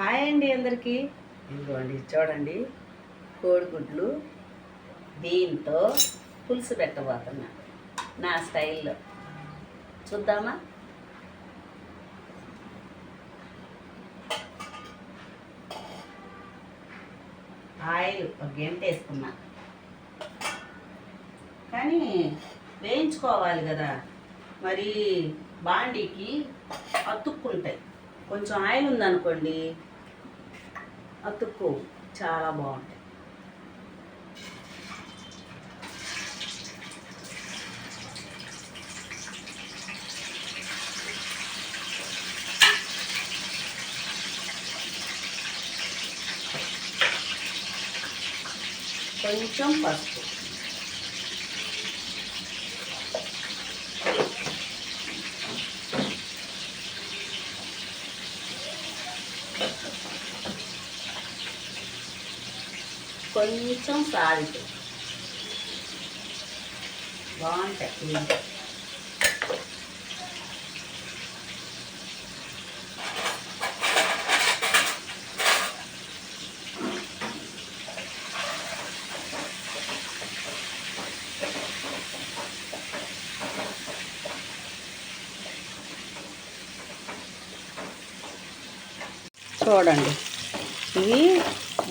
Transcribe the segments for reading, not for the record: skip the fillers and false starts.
Hi అండి అందరికీ. ఇదిగోండి చూడండి, కోడిగుడ్లు దీంతో పులుసు పెట్టబోతున్నా నా స్టైల్లో. చూద్దామా? ఆయిల్ ఒక గంట వేసుకున్నా, కానీ వేయించుకోవాలి కదా, మరి బాండీకి అతుక్కుంటాయి. కొంచెం ఆయిల్ ఉందనుకోండి, అతుక్కు చాలా బాగుంటాయి. కొంచెం పసుపు, కొంచెం సాల్ట్, బాగుంటాయి. చూడండి, ఇవి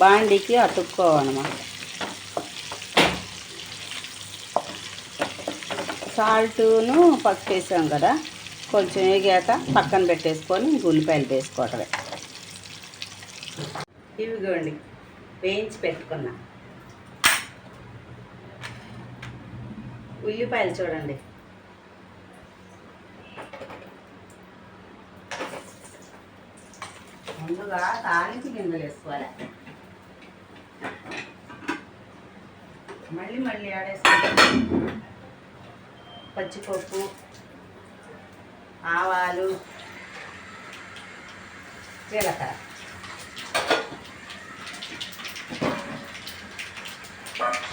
బాండీకి అతుక్కోవన్నమాట. సాల్ట్ను పసుపు వేసాం కదా, కొంచెం వేగాక పక్కన పెట్టేసుకొని ఉల్లిపాయలు వేసుకోవటమే. ఇవిగోండి వేయించి పెట్టుకున్నా ఉల్లిపాయలు. చూడండి, ముందుగా తాలింపు గింజలు వేసుకోవాలి, మళ్ళీ ఆడేసుకోవాలి. పచ్చిపప్పు, ఆవాలు, జీలకర్ర,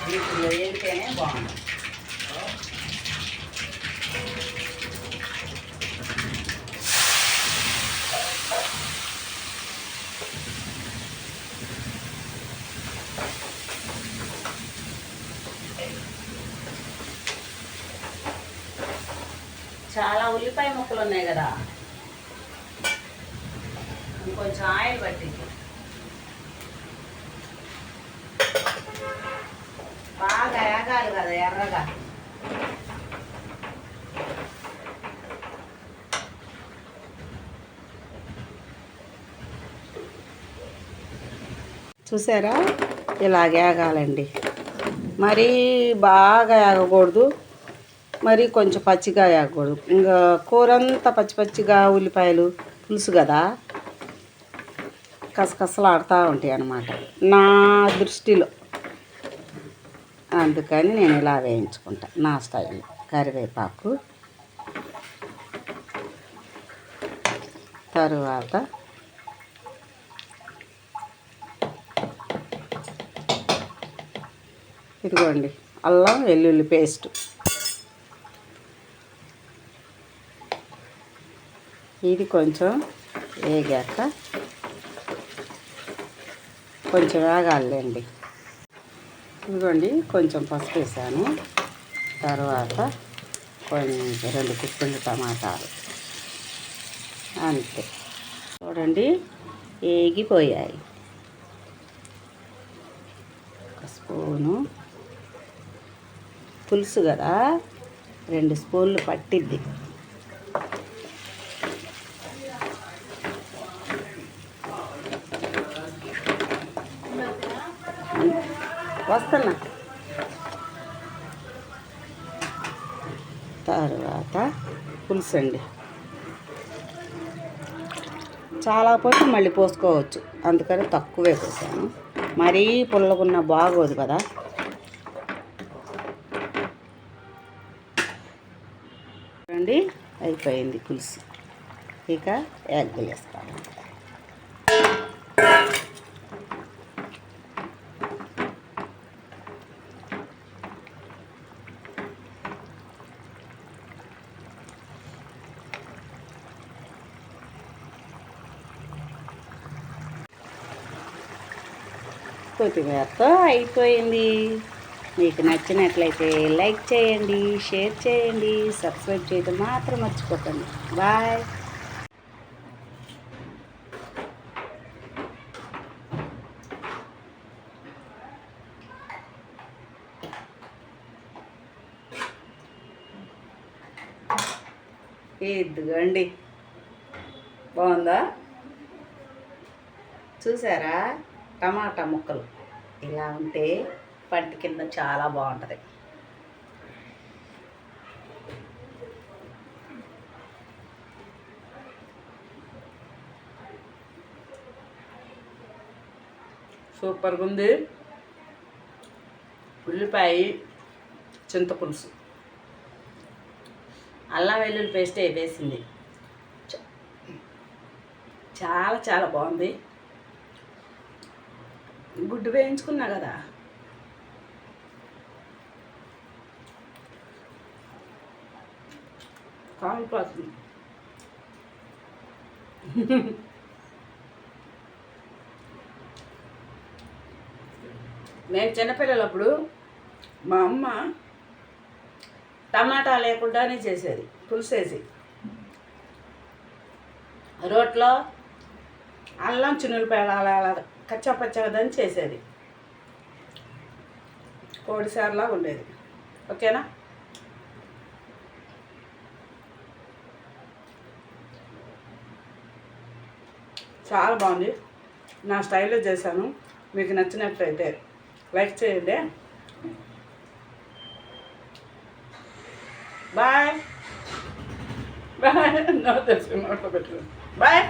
వీటిలో వేడితేనే బాగుంటుంది. చాలా ఉల్లిపాయ ముక్కలు ఉన్నాయి కదా, ఇంకొంచెం ఆయిల్ పట్టింది. బాగా ఏగాలి కదా ఎర్రగా. చూసారా, ఇలాగ ఏగాలండి. మరీ బాగా ఏగకూడదు, మరి కొంచెం పచ్చిగా వేయకూడదు. ఇంకా కూర అంతా పచ్చిగా ఉల్లిపాయలు పులుసు కదా, కసకసలాడుతూ ఉంటాయి అన్నమాట నా దృష్టిలో. అందుకని నేను ఇలా వేయించుకుంటా నా స్టైల్. కరివేపాకు, తరువాత ఇదిగోండి అల్లం వెల్లుల్లి పేస్ట్. ఇది కొంచెం వేగాక కొంచెం వేగాలండి. ఇదిగోండి కొంచెం పసుపు వేసాను, తర్వాత కొంచెం 2 గుప్పెళ్ళు టమాటాలు, అంతే. చూడండి వేగిపోయాయి. ఒక స్పూను పులుసు కదా, 2 స్పూన్లు పట్టిద్ది. వస్తున్నా. తర్వాత పులుసు అండి, చాలా పోసి మళ్ళీ పోసుకోవచ్చు, అందుకని తక్కువే పోసాను. మరీ పుల్లగున్న బాగోదు కదా. చూడండి అయిపోయింది పులుసు. ఇక ఎగ్గులు వేసుకోవాలి. కొత్తిమీరతో అయిపోయింది. మీకు నచ్చినట్లయితే లైక్ చేయండి, షేర్ చేయండి, సబ్స్క్రైబ్ చేయడం మాత్రం మర్చిపోకండి. బాయ్. ఇదిగోండి, బాగుందా? చూసారా? టమాటా ముక్కలు ఇలా ఉంటే పంట కింద చాలా బాగుంటుంది. సూపర్గా ఉంది. ఉల్లిపాయ, చింతపులుసు, అల్లం వెల్లుల్లి పేస్ట్ వేసింది. చాలా చాలా బాగుంది. గుడ్డు వేయించుకున్నా కదా, కాలిపోతుంది. నేను చిన్నపిల్లలప్పుడు మా అమ్మ టమాటా లేకుండానే చేసేది, పులుసేసి రోట్లో అల్లం చిన్నులపాయలు అలా అలా కచ్చపచ్చదని చేసేది. కోడిసారులా ఉండేది. ఓకేనా? చాలా బాగుంది. నా స్టైల్లో చేశాను. మీకు నచ్చినట్లయితే లైక్ చేయండి. Bye bye. నోట్లో పెట్టుకుని బాయ్.